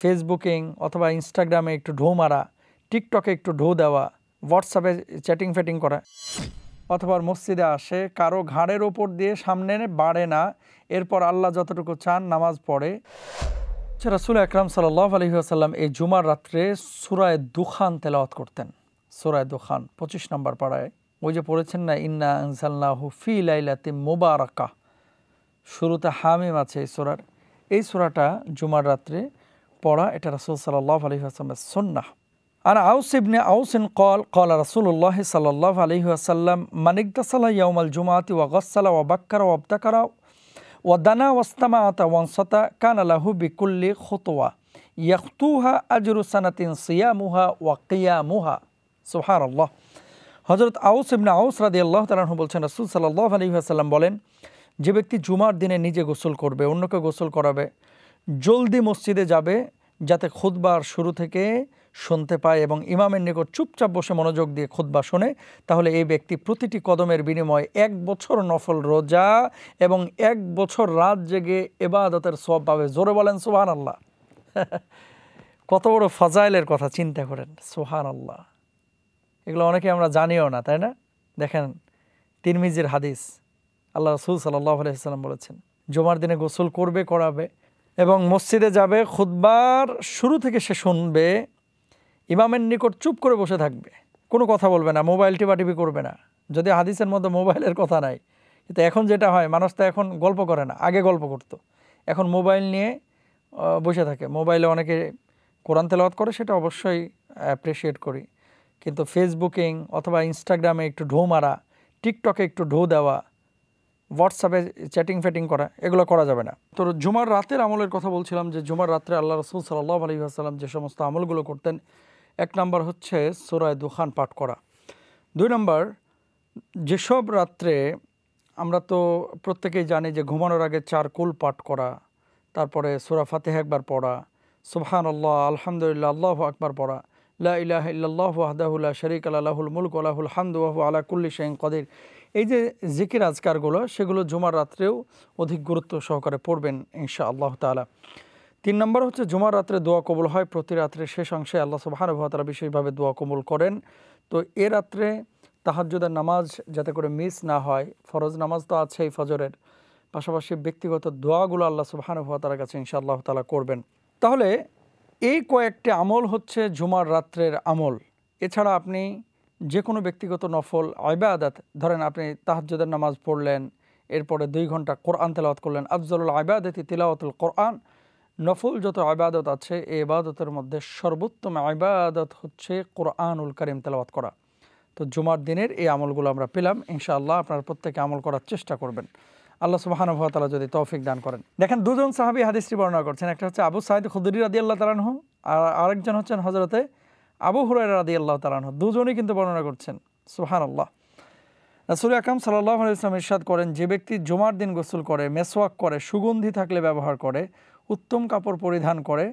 Facebooking অথবা ইনস্টাগ্রামে একটু ঢো মারা, টিকটকে একটু ঢো দেওয়া, হোয়াটসঅ্যাপে চ্যাটিং ফ্যাটিং করা, অথবা মসজিদে আসে কারো ঘাড়ের ওপর দিয়ে সামনে বাড়ে না, এরপর আল্লাহ যতটুকু চান নামাজ পড়ে। রাসূল আকরাম সাল্লাল্লাহু আলাইহি ওয়াসাল্লাম এই জুমার রাত্রে সূরা দুখান তেলাওয়াত করতেন। সূরা দুখান 25 নম্বর পারায় ওই যে পড়েছেন না, ইন্না আনজালনাহু ফি লাইলাতিন মুবারাকাহ, শুরুতে হামিম আছে এই সূরাটা জুমার রাত্রে পড়া, এটা রাসূল সাল্লাল্লাহু আলাইহি ওয়াসাল্লামের সুন্নাহ। আন আউস ইবনে আউসিন قال قال رسول الله صلى الله عليه وسلم من اغتسل يوم الجمعة وغسل وبكر وابتكر ودنا واستمع وانصت كان له بكل خطوة يخطوها أجر سنة صيامها وقيامها سبحان الله। হযরত আউস ইবনে আউস রাদিয়াল্লাহু তাআলা আনহু বলছেন, রাসূল সাল্লাল্লাহু আলাইহি ওয়াসাল্লাম বলেন, যে ব্যক্তি জুমার দিনে নিজে গোসল করবে, অন্যকে গোসল করাবে, জলদি মসজিদে যাবে যাতে খুতবার শুরু থেকে শুনতে পায় এবং ইমামের নিকট চুপচাপ বসে মনোযোগ দিয়ে খুতবা শোনে, তাহলে এই ব্যক্তি প্রতিটি কদমের বিনিময়ে 1 বছর নফল রোজা এবং 1 বছর রাত জেগে ইবাদতের সওয়াব পাবে। জোরে বলেন সুবহানাল্লাহ। কত বড় ফাজাইলের কথা চিন্তা করেন, সুবহানাল্লাহ। এগুলো অনেকে আমরা জানিও না, তাই না? দেখেন তিরমিজির হাদিস, আল্লাহ রাসূল সাল্লাল্লাহু আলাইহি ওয়াসাল্লাম বলেছেন, জুমার দিনে গোসল করবে, করাবে এবং মসজিদে যাবে, খুতবার শুরু থেকে সে শুনবে, ইমামের নিকট চুপ করে বসে থাকবে, কোনো কথা বলবে না, মোবাইল টিপাটিপি করবে না। যদি হাদিসের মধ্যে মোবাইলের কথা নাই, কিন্তু এখন যেটা হয়, মানুষ তো এখন গল্প করে না, আগে গল্প করত, এখন মোবাইল নিয়ে বসে থাকে। মোবাইলে অনেকে কোরআন তেলাওয়াত করে, সেটা অবশ্যই অ্যাপ্রিসিয়েট করি, কিন্তু ফেসবুকিং অথবা ইনস্টাগ্রামে একটু ঢো মারা, টিকটকে একটু ঢো দেওয়া, হোয়াটসঅ্যাপে চ্যাটিং ফ্যাটিং করা, এগুলো করা যাবে না। তো জুমার রাতের আমলের কথা বলছিলাম, যে জুমার রাত্রে আল্লাহ রাসূল সাল্লাল্লাহু আলাইহি ওয়াসাল্লাম যে সমস্ত আমলগুলো করতেন, 1 নম্বর হচ্ছে সূরা দুখান পাঠ করা। 2 নম্বর, যেসব রাত্রে আমরা তো প্রত্যেকেই জানি যে ঘুমানোর আগে 4 কুল পাঠ করা, তারপরে সূরা ফাতিহা একবার পড়া, সুবহানাল্লাহ, আলহামদুলিল্লাহ, আল্লাহু আকবার পড়া, লা ইলাহা ইল্লাল্লাহু ওয়াহদাহু লা শারীকা লাহু লাহুল মুলকু ওয়া লাহুল হামদু ওয়া হুয়া আলা কুল্লি শাইইন কাদির, এই যে জিকির আজকারগুলো, সেগুলো জুমার রাত্রেও অধিক গুরুত্ব সহকারে পড়বেন ইনশাআল্লাহ তাআলা। 3 নম্বর হচ্ছে জুমার রাত্রে দোয়া কবুল হয়, প্রতি রাত্রে শেষ অংশে আল্লাহ সুবহানাহু ওয়া তাআলা বিশেষভাবে দোয়া কবুল করেন। তো এ রাত্রে তাহাজ্জুদের নামাজ যাতে করে মিস না হয়, ফরজ নামাজ তো আছেই ফজরের, পাশাপাশি ব্যক্তিগত দোয়াগুলো আল্লাহ সুবহানাহু ওয়া তাআলার কাছে ইনশাআল্লাহ তাআলা করবেন। তাহলে এই কয়েকটি আমল হচ্ছে জুমার রাত্রের আমল। এছাড়া আপনি যে কোনো ব্যক্তিগত নফল ইবাদত, ধরেন আপনি তাহাজ্জুদের নামাজ পড়লেন, এরপরে 2 ঘন্টা কোরআন তেলাওয়াত করলেন, আফজলুল ইবাদাতি তিলাওয়াতুল কোরআন, নফল যত ইবাদত আছে এই ইবাদতের মধ্যে সর্বোত্তম ইবাদত হচ্ছে কোরআনুল কারীম তেলাওয়াত করা। তো জুমার দিনের এই আমলগুলো আমরা পেলাম, ইনশাআল্লাহ আপনারা প্রত্যেকে আমল করার চেষ্টা করবেন, আল্লাহ সুবহানাহু ওয়া তাআলা যদি তৌফিক দান করেন। দেখেন 2 জন সাহাবী হাদিসটি বর্ণনা করছেন, একটা হচ্ছে আবু সাঈদ খুদরি রাদিয়াল্লাহু তাআলা আনহু, আর আরেকজন হচ্ছেন হযরতে আবু হুরায়রা রাদিয়াল্লাহু তাআলা আনহু, দুজনেই কিন্তু বর্ণনা করছেন। সুবহানাল্লাহ। রাসূল আকরাম সাল্লাল্লাহু আলাইহি ওয়াসাল্লাম ইরশাদ করেন, যে ব্যক্তি জুমার দিন গোসল করে, মেসওয়াক করে, সুগন্ধি থাকলে ব্যবহার করে, উত্তম কাপড় পরিধান করে,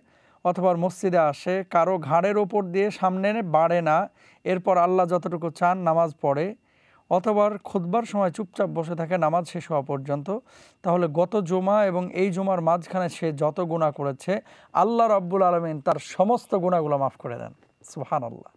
অথবা মসজিদে আসে কারো ঘাড়ের ওপর দিয়ে সামনে বাড়ে না, এরপর আল্লাহ যতটুকু চান নামাজ পড়ে, অথবা খুতবার সময় চুপচাপ বসে থাকে নামাজ শেষ হওয়া পর্যন্ত, তাহলে গত জুমা এবং এই জুমার মাঝখানে সে যত গুনাহ করেছে, আল্লাহ রাব্বুল আলামিন তার সমস্ত গুনাহগুলো মাফ করে দেন। সুবহানাল্লাহ।